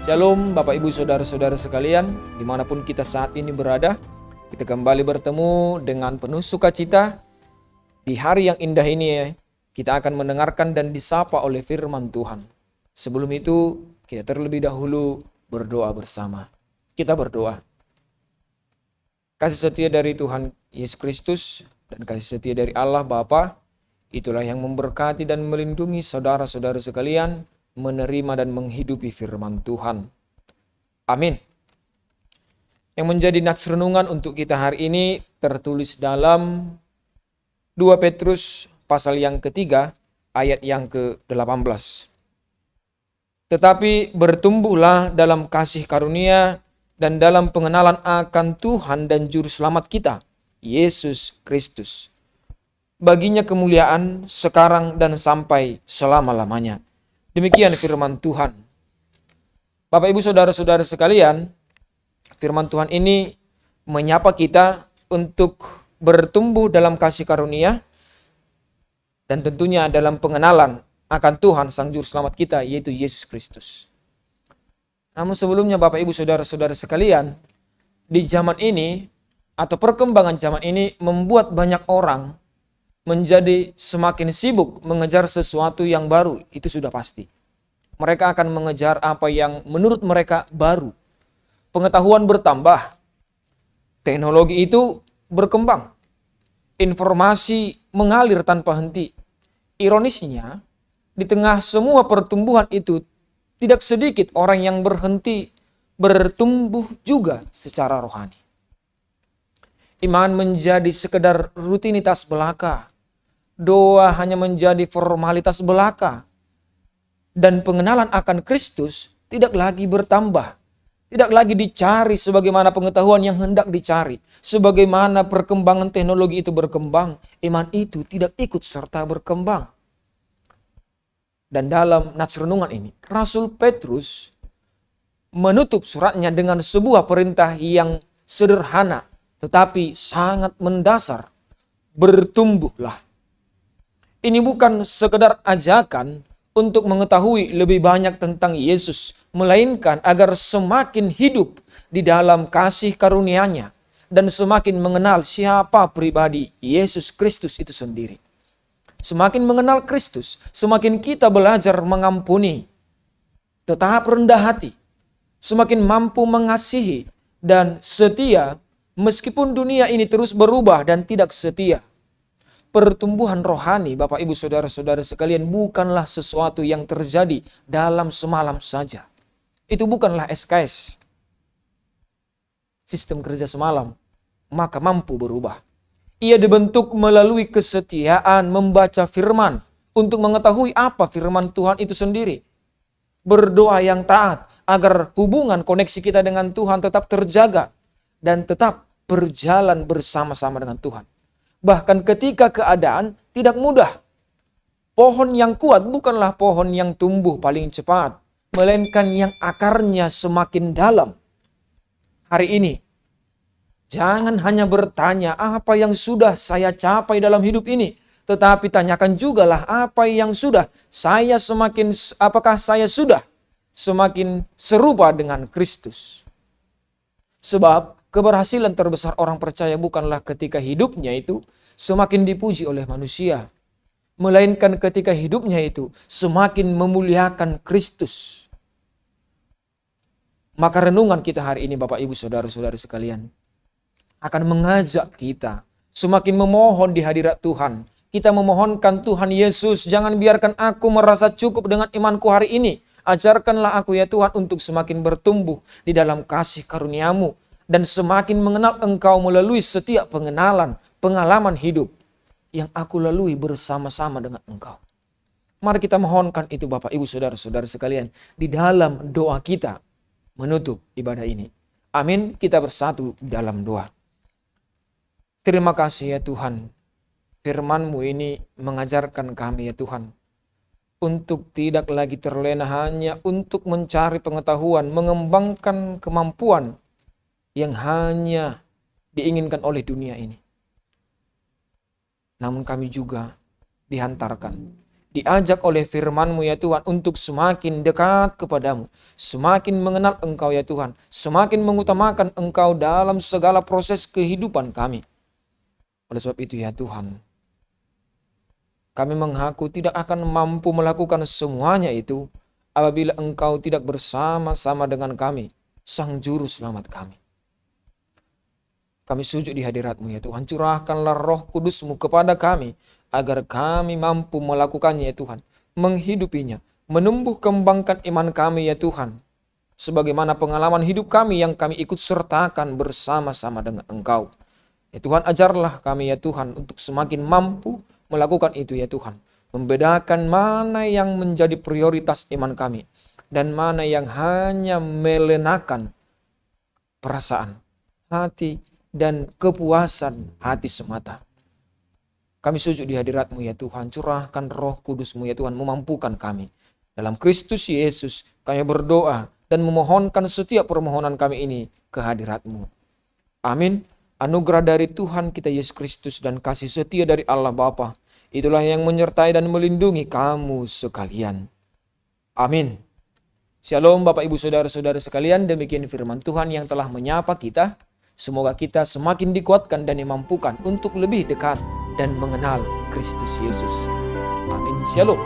Shalom Bapak Ibu Saudara-saudara sekalian, dimanapun kita saat ini berada, kita kembali bertemu dengan penuh sukacita. Di hari yang indah ini kita akan mendengarkan dan disapa oleh firman Tuhan. Sebelum itu kita terlebih dahulu berdoa bersama. Kita berdoa. Kasih setia dari Tuhan Yesus Kristus dan kasih setia dari Allah Bapa, itulah yang memberkati dan melindungi saudara-saudara sekalian menerima dan menghidupi firman Tuhan. Amin. Yang menjadi nats renungan untuk kita hari ini tertulis dalam 2 Petrus pasal yang ketiga ayat yang ke-18. Tetapi bertumbuhlah dalam kasih karunia dan dalam pengenalan akan Tuhan dan Juru Selamat kita, Yesus Kristus. Baginya kemuliaan sekarang dan sampai selama-lamanya. Demikian firman Tuhan. Bapak Ibu Saudara-saudara sekalian, firman Tuhan ini menyapa kita untuk bertumbuh dalam kasih karunia dan tentunya dalam pengenalan akan Tuhan Sang Juru Selamat kita, yaitu Yesus Kristus. Namun sebelumnya Bapak Ibu Saudara-saudara sekalian, di zaman ini atau perkembangan zaman ini membuat banyak orang menjadi semakin sibuk mengejar sesuatu yang baru, itu sudah pasti. Mereka akan mengejar apa yang menurut mereka baru. Pengetahuan bertambah, teknologi itu berkembang, informasi mengalir tanpa henti. Ironisnya, di tengah semua pertumbuhan itu, tidak sedikit orang yang berhenti bertumbuh juga secara rohani. Iman menjadi sekedar rutinitas belaka. Doa hanya menjadi formalitas belaka. Dan pengenalan akan Kristus tidak lagi bertambah. Tidak lagi dicari sebagaimana pengetahuan yang hendak dicari. Sebagaimana perkembangan teknologi itu berkembang, iman itu tidak ikut serta berkembang. Dan dalam nats renungan ini, Rasul Petrus menutup suratnya dengan sebuah perintah yang sederhana tetapi sangat mendasar. Bertumbuhlah. Ini bukan sekedar ajakan untuk mengetahui lebih banyak tentang Yesus, melainkan agar semakin hidup di dalam kasih karunia-Nya dan semakin mengenal siapa pribadi Yesus Kristus itu sendiri. Semakin mengenal Kristus, semakin kita belajar mengampuni, tetap rendah hati, semakin mampu mengasihi dan setia meskipun dunia ini terus berubah dan tidak setia. Pertumbuhan rohani, Bapak Ibu Saudara-saudara sekalian, bukanlah sesuatu yang terjadi dalam semalam saja. Itu bukanlah SKS, sistem kerja semalam, maka mampu berubah. Ia dibentuk melalui kesetiaan membaca firman untuk mengetahui apa firman Tuhan itu sendiri. Berdoa yang taat agar hubungan koneksi kita dengan Tuhan tetap terjaga dan tetap berjalan bersama-sama dengan Tuhan. Bahkan ketika keadaan tidak mudah. Pohon yang kuat bukanlah pohon yang tumbuh paling cepat, melainkan yang akarnya semakin dalam. Hari ini, jangan hanya bertanya apa yang sudah saya capai dalam hidup ini, tetapi tanyakan jugalah apakah saya sudah semakin serupa dengan Kristus. Sebab keberhasilan terbesar orang percaya bukanlah ketika hidupnya itu semakin dipuji oleh manusia, melainkan ketika hidupnya itu semakin memuliakan Kristus. Maka renungan kita hari ini Bapak Ibu Saudara-saudara sekalian akan mengajak kita semakin memohon di hadirat Tuhan. Kita memohonkan Tuhan Yesus, jangan biarkan aku merasa cukup dengan imanku hari ini. Ajarkanlah aku ya Tuhan untuk semakin bertumbuh di dalam kasih karunia-Mu dan semakin mengenal Engkau melalui setiap pengalaman hidup yang aku lalui bersama-sama dengan Engkau. Mari kita mohonkan itu Bapak Ibu Saudara-saudara sekalian di dalam doa kita menutup ibadah ini. Amin, kita bersatu dalam doa. Terima kasih ya Tuhan, firman-Mu ini mengajarkan kami ya Tuhan, untuk tidak lagi terlena hanya untuk mencari pengetahuan, mengembangkan kemampuan yang hanya diinginkan oleh dunia ini. Namun kami juga dihantarkan diajak oleh firman-Mu ya Tuhan untuk semakin dekat kepadamu, semakin mengenal Engkau ya Tuhan, semakin mengutamakan Engkau dalam segala proses kehidupan kami. Oleh sebab itu ya Tuhan, kami mengaku tidak akan mampu melakukan semuanya itu apabila Engkau tidak bersama-sama dengan kami, Sang Juru Selamat kami. Kami sujud di hadirat-Mu ya Tuhan, curahkanlah Roh Kudus-Mu kepada kami, agar kami mampu melakukannya ya Tuhan, menghidupinya, menumbuh kembangkan iman kami ya Tuhan, sebagaimana pengalaman hidup kami yang kami ikut sertakan bersama-sama dengan Engkau. Ya Tuhan, ajarlah kami ya Tuhan untuk semakin mampu melakukan itu ya Tuhan, membedakan mana yang menjadi prioritas iman kami, dan mana yang hanya melenakan perasaan, hati, dan kepuasan hati semata. Kami sujud di hadirat-Mu ya Tuhan, curahkan Roh Kudus-Mu ya Tuhan, memampukan kami. Dalam Kristus Yesus kami berdoa dan memohonkan setiap permohonan kami ini ke hadirat-Mu. Amin. Anugerah dari Tuhan kita Yesus Kristus dan kasih setia dari Allah Bapa, itulah yang menyertai dan melindungi kamu sekalian. Amin. Shalom Bapak Ibu Saudara-saudara sekalian, demikian firman Tuhan yang telah menyapa kita. Semoga kita semakin dikuatkan dan dimampukan untuk lebih dekat dan mengenal Kristus Yesus. Amin. Shalom.